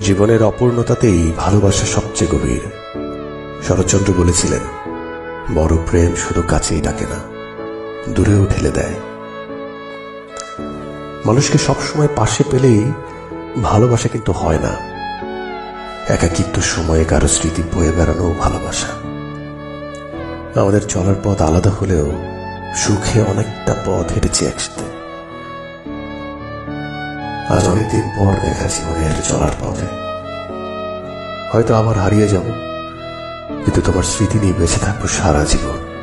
জীবনের অপূর্ণতাতেই ভালোবাসা সবচেয়ে গভীর। শরৎচন্দ্র বলেছিলেন, বড় প্রেম শুধু কাছেই ডাকে না, দূরেও ঠেলে দেয়। মানুষকে সবসময় পাশে পেলেই ভালোবাসা কিন্তু হয় না। একাকিত্ব সময়ে কারো স্মৃতি বয়ে বেড়ানো ভালোবাসা। আমাদের চলার পথ আলাদা হলেও সুখে অনেকটা পথ হেঁটেছি একসাথে। আজ অনেকদিন পর দেখা জীবনের চলার পথে। হয়তো আবার হারিয়ে যাব, কিন্তু তোমার স্মৃতি নিয়ে বেঁচে থাকবো সারা জীবন।